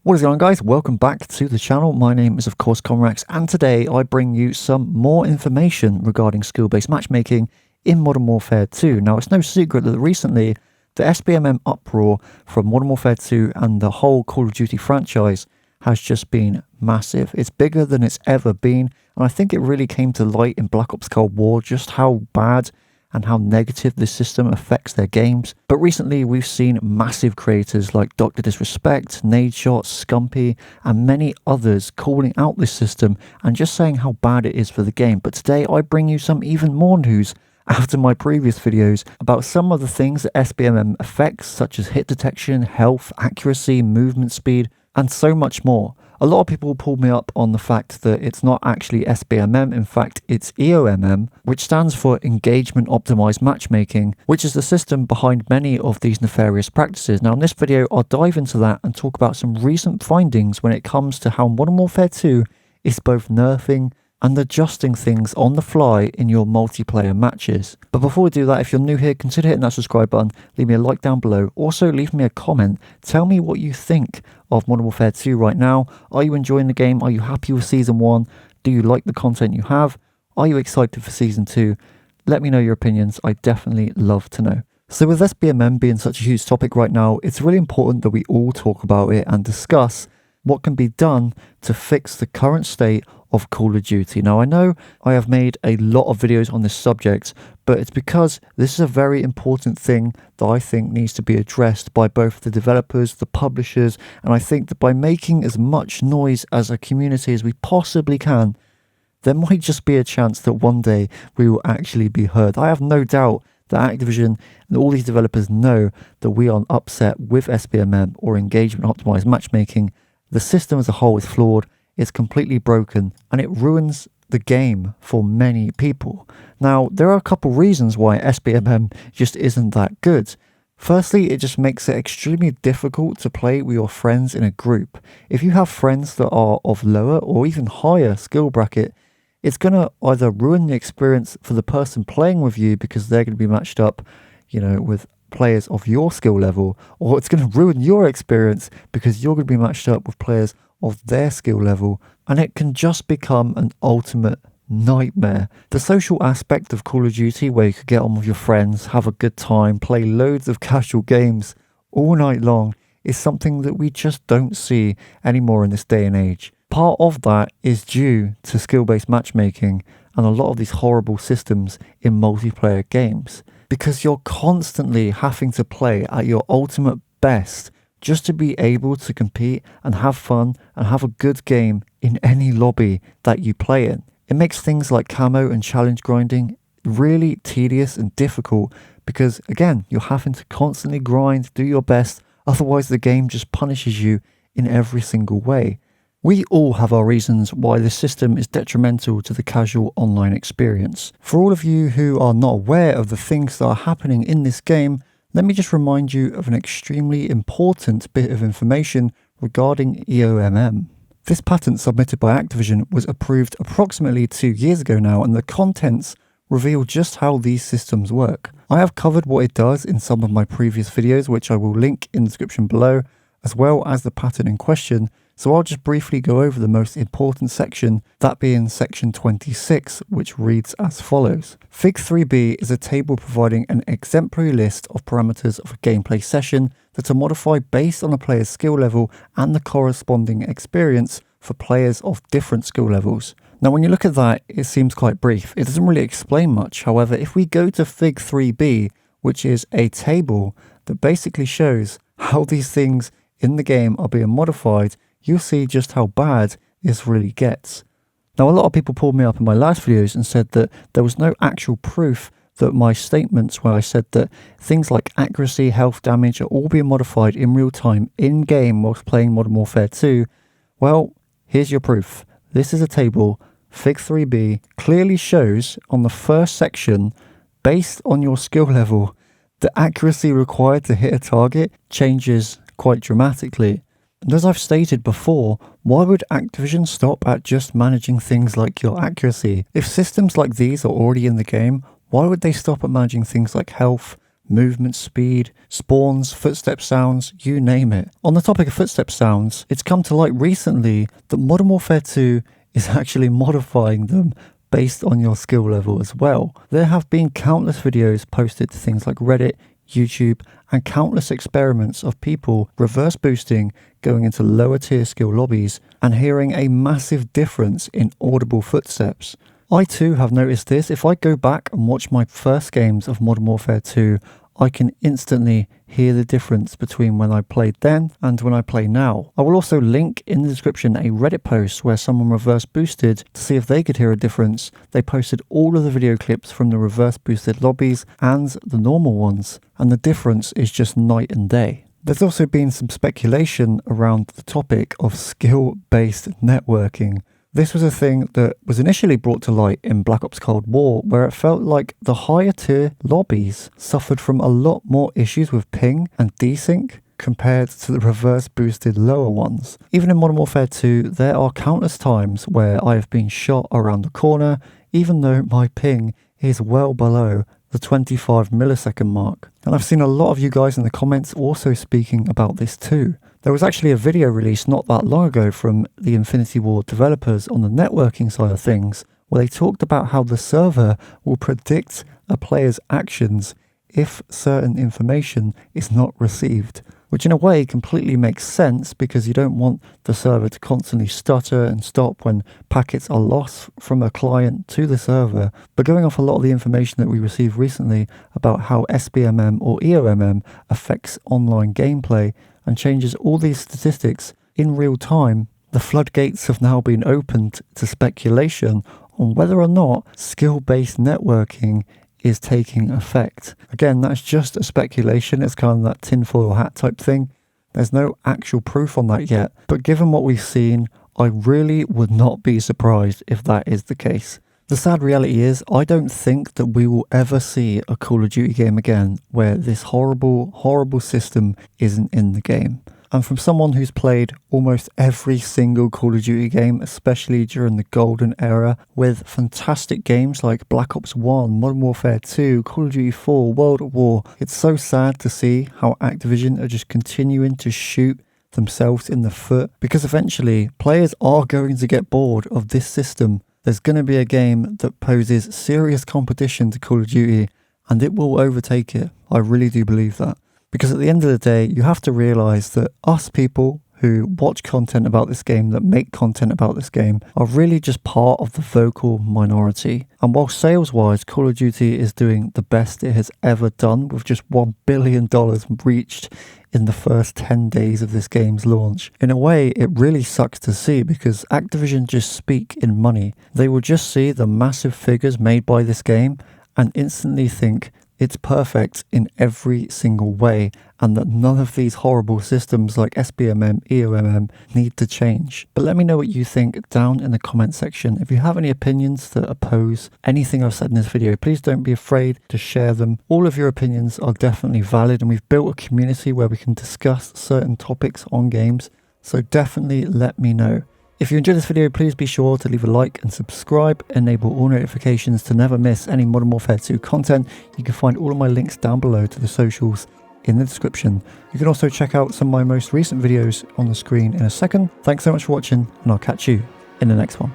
What is going on, guys? Welcome back to the channel. My name is of course Comrax, and today I bring you some more information regarding skill-based matchmaking in Modern Warfare 2. Now, it's no secret that recently the SBMM uproar from Modern Warfare 2 and the whole Call of Duty franchise has just been massive. It's bigger than it's ever been, and I think it really came to light in Black Ops Cold War just how bad and how negative this system affects their games. But recently we've seen massive creators like Dr. Disrespect, Nadeshot, Scumpy, and many others calling out this system and just saying how bad it is for the game. But today I bring you some even more news after my previous videos about some of the things that SBMM affects, such as hit detection, health, accuracy, movement speed, and so much more. A lot of people pulled me up on the fact that it's not actually SBMM, in fact it's EOMM, which stands for Engagement Optimized Matchmaking, which is the system behind many of these nefarious practices. Now in this video I'll dive into that and talk about some recent findings when it comes to how Modern Warfare 2 is both nerfing and adjusting things on the fly in your multiplayer matches. But before we do that, if you're new here, consider hitting that subscribe button, leave me a like down below, also leave me a comment, tell me what you think of Modern Warfare 2 right now. Are you enjoying the game? Are you happy with Season 1? Do you like the content you have? Are you excited for Season 2? Let me know your opinions, I definitely love to know. So with SBMM being such a huge topic right now, it's really important that we all talk about it and discuss what can be done to fix the current state of Call of Duty. Now I know I have made a lot of videos on this subject, but it's because this is a very important thing that I think needs to be addressed by both the developers, the publishers, and I think that by making as much noise as a community as we possibly can, there might just be a chance that one day we will actually be heard. I have no doubt that Activision and all these developers know that we are upset with SBMM or engagement optimized matchmaking. The system as a whole is flawed, it's completely broken, and it ruins the game for many people. Now, there are a couple reasons why SBMM just isn't that good. Firstly, it just makes it extremely difficult to play with your friends in a group. If you have friends that are of lower or even higher skill bracket, it's going to either ruin the experience for the person playing with you because they're going to be matched up, with players of your skill level, or it's going to ruin your experience because you're going to be matched up with players of their skill level, and it can just become an ultimate nightmare. The social aspect of Call of Duty, where you could get on with your friends, have a good time, play loads of casual games all night long, is something that we just don't see anymore in this day and age. Part of that is due to skill-based matchmaking and a lot of these horrible systems in multiplayer games, because you're constantly having to play at your ultimate best just to be able to compete and have fun and have a good game in any lobby that you play in. It makes things like camo and challenge grinding really tedious and difficult because, again, you're having to constantly grind, do your best, otherwise the game just punishes you in every single way. We all have our reasons why this system is detrimental to the casual online experience. For all of you who are not aware of the things that are happening in this game, let me just remind you of an extremely important bit of information regarding EOMM. This patent submitted by Activision was approved approximately 2 years ago now, and the contents reveal just how these systems work. I have covered what it does in some of my previous videos, which I will link in the description below, as well as the patent in question. So I'll just briefly go over the most important section, that being section 26, which reads as follows. Fig 3b is a table providing an exemplary list of parameters of a gameplay session that are modified based on a player's skill level and the corresponding experience for players of different skill levels. Now when you look at that, it seems quite brief. It doesn't really explain much. However, if we go to Fig 3b, which is a table that basically shows how these things in the game are being modified, you'll see just how bad this really gets. Now, a lot of people pulled me up in my last videos and said that there was no actual proof that my statements where I said that things like accuracy, health, damage are all being modified in real time in-game whilst playing Modern Warfare 2. Well, here's your proof. This is a table, Fig 3b, clearly shows on the first section, based on your skill level, the accuracy required to hit a target changes quite dramatically. And as I've stated before, why would Activision stop at just managing things like your accuracy? If systems like these are already in the game, why would they stop at managing things like health, movement speed, spawns, footstep sounds, you name it. On the topic of footstep sounds, it's come to light recently that Modern Warfare 2 is actually modifying them based on your skill level as well. There have been countless videos posted to things like Reddit, YouTube, and countless experiments of people reverse boosting, going into lower tier skill lobbies, and hearing a massive difference in audible footsteps. I too have noticed this. If I go back and watch my first games of Modern Warfare 2, I can instantly hear the difference between when I played then and when I play now. I will also link in the description a Reddit post where someone reverse boosted to see if they could hear a difference. They posted all of the video clips from the reverse boosted lobbies and the normal ones, and the difference is just night and day. There's also been some speculation around the topic of skill-based networking. This was a thing that was initially brought to light in Black Ops Cold War, where it felt like the higher tier lobbies suffered from a lot more issues with ping and desync compared to the reverse boosted lower ones. Even in Modern Warfare 2, there are countless times where I have been shot around the corner, even though my ping is well below the 25 millisecond mark. And I've seen a lot of you guys in the comments also speaking about this too. There was actually a video released not that long ago from the Infinity Ward developers on the networking side of things, where they talked about how the server will predict a player's actions if certain information is not received, which in a way completely makes sense because you don't want the server to constantly stutter and stop when packets are lost from a client to the server. But going off a lot of the information that we received recently about how SBMM or EOMM affects online gameplay and changes all these statistics in real time, the floodgates have now been opened to speculation on whether or not skill-based networking is taking effect. Again, that's just a speculation. It's kind of that tinfoil hat type thing. There's no actual proof on that yet, but given what we've seen, I really would not be surprised if that is the case. The sad reality is, I don't think that we will ever see a Call of Duty game again where this horrible, horrible system isn't in the game. And from someone who's played almost every single Call of Duty game, especially during the golden era, with fantastic games like Black Ops 1, Modern Warfare 2, Call of Duty 4, World at War, it's so sad to see how Activision are just continuing to shoot themselves in the foot, because eventually players are going to get bored of this system. There's going to be a game that poses serious competition to Call of Duty, and it will overtake it. I really do believe that. Because at the end of the day, you have to realise that us people who watch content about this game, that make content about this game, are really just part of the vocal minority. And while sales-wise, Call of Duty is doing the best it has ever done, with just $1 billion reached in the first 10 days of this game's launch. In a way, it really sucks to see because Activision just speak in money. They will just see the massive figures made by this game and instantly think it's perfect in every single way, and that none of these horrible systems like SBMM, EOMM need to change. But let me know what you think down in the comment section. If you have any opinions that oppose anything I've said in this video, please don't be afraid to share them. All of your opinions are definitely valid, and we've built a community where we can discuss certain topics on games, so definitely let me know. If you enjoyed this video, please be sure to leave a like and subscribe. Enable all notifications to never miss any Modern Warfare 2 content. You can find all of my links down below to the socials in the description. You can also check out some of my most recent videos on the screen in a second. Thanks so much for watching, and I'll catch you in the next one.